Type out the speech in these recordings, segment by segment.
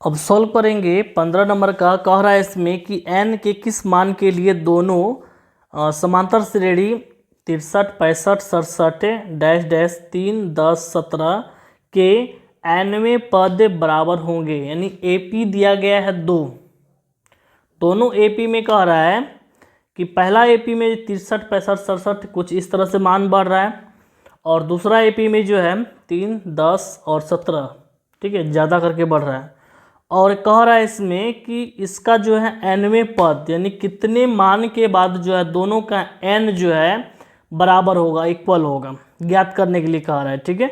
अब सॉल्व करेंगे 15 नंबर का। कह रहा है इसमें कि n के किस मान के लिए दोनों समांतर श्रेणी 63, 65, 67 डैश डैश 3, 10, 17 के nवें पद बराबर होंगे। यानी AP दिया गया है दोनों AP में कह रहा है कि पहला AP में 63, 65, 67 कुछ इस तरह से मान बढ़ रहा है, और दूसरा AP में जो है 3, 10 और 17, ठीक है, ज़्यादा करके बढ़ रहा है। और कह रहा है इसमें कि इसका जो है nवें पद यानी कितने मान के बाद जो है दोनों का n जो है बराबर होगा, इक्वल होगा, ज्ञात करने के लिए कह रहा है। ठीक है,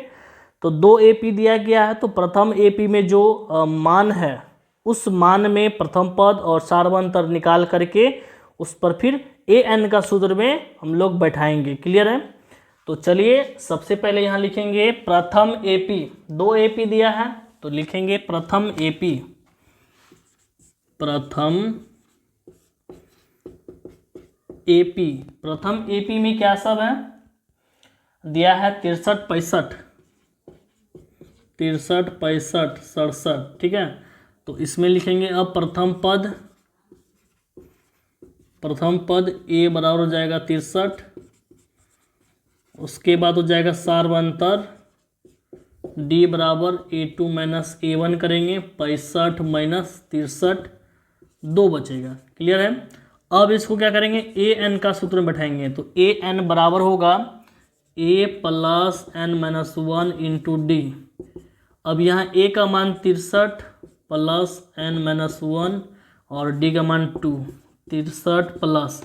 तो 2 AP दिया गया है, तो प्रथम AP में जो मान है उस मान में प्रथम पद और सार्वंतर निकाल करके उस पर फिर an का सूत्र में हम लोग बैठाएंगे। क्लियर है? तो चलिए सबसे पहले यहाँ लिखेंगे प्रथम AP। 2 AP दिया है तो लिखेंगे प्रथम AP। प्रथम AP, प्रथम AP में क्या सब है दिया है 63, 65, 63, 65, 67। ठीक है, तो इसमें लिखेंगे अब प्रथम पद A बराबर हो जाएगा 63, उसके बाद हो जाएगा सार्वंतर D बराबर A2 माइनस A1 करेंगे, 65 माइनस 63 2 बचेगा। क्लियर है? अब इसको क्या करेंगे an का सूत्र में बैठाएंगे, तो an बराबर होगा A plus n minus 1 into D. अब यहाँ A का मान 63 प्लस n माइनस 1 और D का मान 2, 63 प्लस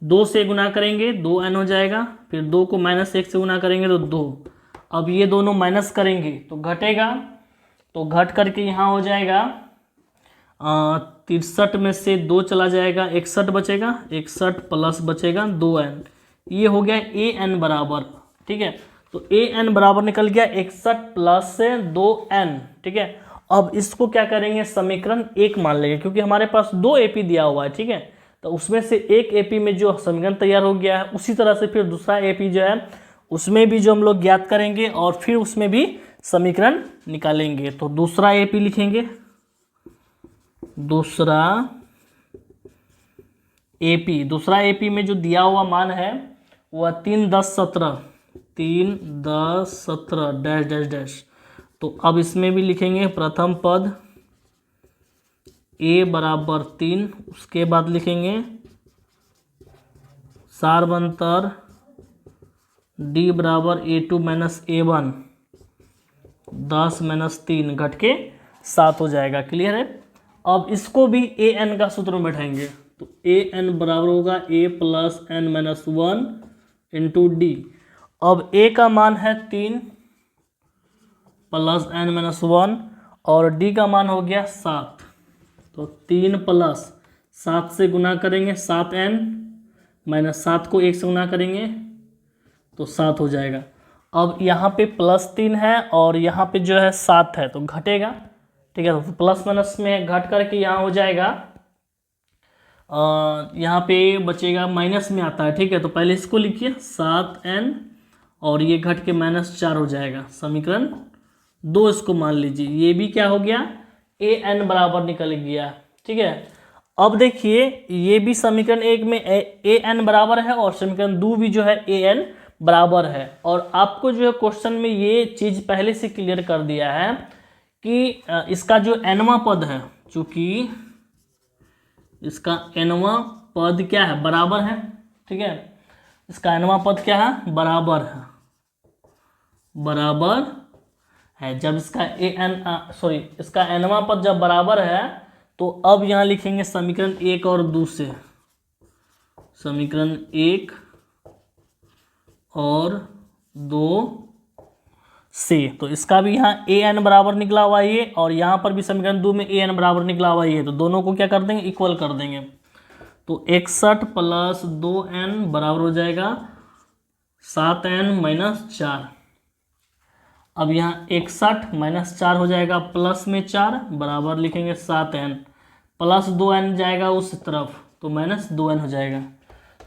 2 से गुना करेंगे 2n हो जाएगा, फिर 2 को माइनस 1 से गुना करेंगे तो 2। अब ये दोनों माइनस करेंगे तो घटेगा, तो घट करके यहाँ हो जाएगा 63 में से 2 चला जाएगा, 61 बचेगा, 61 प्लस बचेगा 2n। ये हो गया an बराबर। ठीक है, तो an बराबर निकल गया 61 प्लस 2n। ठीक है, अब इसको क्या करेंगे समीकरण 1 मान लेंगे, क्योंकि हमारे पास 2 AP दिया हुआ है। ठीक है, तो उसमें से एक AP में जो समीकरण तैयार हो गया है उसी तरह से फिर दूसरा AP जो है उसमें भी जो हम लोग ज्ञात करेंगे और फिर उसमें भी समीकरण निकालेंगे। तो दूसरा AP लिखेंगे, दूसरा AP में जो दिया हुआ मान है वह 3, 10, 17, 3, 10, 17 डैश डैश डैश। तो अब इसमें भी लिखेंगे प्रथम पद A बराबर 3, उसके बाद लिखेंगे सार्वंतर D बराबर A2 माइनस A1, 10 माइनस 3 घट के 7 हो जाएगा। क्लियर है? अब इसको भी an का सूत्र में बैठाएंगे, तो an बराबर होगा A plus n minus 1 into D. अब A का मान है 3 प्लस n माइनस 1 और D का मान हो गया 7, तो 3 प्लस 7 से गुना करेंगे 7n माइनस 7 को 1 से गुना करेंगे तो 7 हो जाएगा। अब यहाँ पे प्लस 3 है और यहाँ पे जो है 7 है तो घटेगा। ठीक है, तो प्लस माइनस में घट करके यहाँ हो जाएगा, यहाँ पे बचेगा माइनस में आता है। ठीक है, तो पहले इसको लिखिए 7n और ये घट के -4 हो जाएगा। समीकरण 2 इसको मान लीजिए, ये भी क्या हो गया an बराबर निकल गया। ठीक है, अब देखिए ये भी समीकरण 1 में an बराबर है और समीकरण 2 भी जो है an बराबर है। और आपको जो है क्वेश्चन में ये चीज़ पहले से क्लियर कर दिया है कि इसका जो nवां पद है, चूंकि इसका nवां पद क्या है बराबर है। ठीक है, इसका nवां पद क्या है बराबर है। जब इसका इसका nवां पद जब बराबर है तो अब यहाँ लिखेंगे समीकरण 1 और 2 से, समीकरण 1 और 2 से, तो इसका भी यहाँ an बराबर निकला हुआ है ये, और यहाँ पर भी समीकरण 2 में an बराबर निकला हुआ है, तो दोनों को क्या कर देंगे इक्वल कर देंगे। तो 61 प्लस 2n बराबर हो जाएगा 7n माइनस 4। अब यहाँ 61 माइनस 4 हो जाएगा प्लस में 4 बराबर लिखेंगे 7n, प्लस 2n जाएगा उस तरफ तो माइनस 2n हो जाएगा,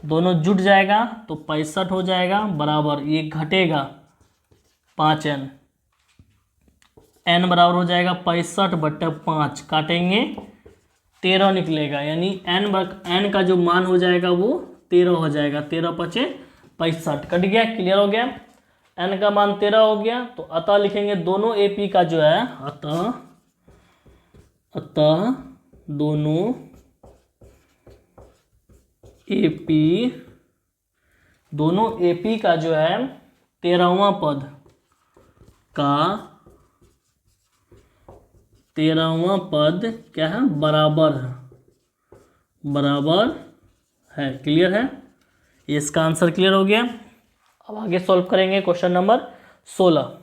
दोनों जुट जाएगा तो 65 हो जाएगा बराबर, ये घटेगा 5n। n बराबर हो जाएगा 65/5, काटेंगे 13 निकलेगा, यानी n का जो मान हो जाएगा वो 13 हो जाएगा। 13×5 = 65, कट गया, क्लियर हो गया। n का मान 13 हो गया, तो अतः लिखेंगे दोनों AP का जो है, अतः दोनों AP का जो है 13वां पद का 13वां पद क्या है, बराबर है। क्लियर है, ये इसका आंसर क्लियर हो गया। अब आगे सॉल्व करेंगे क्वेश्चन नंबर 16।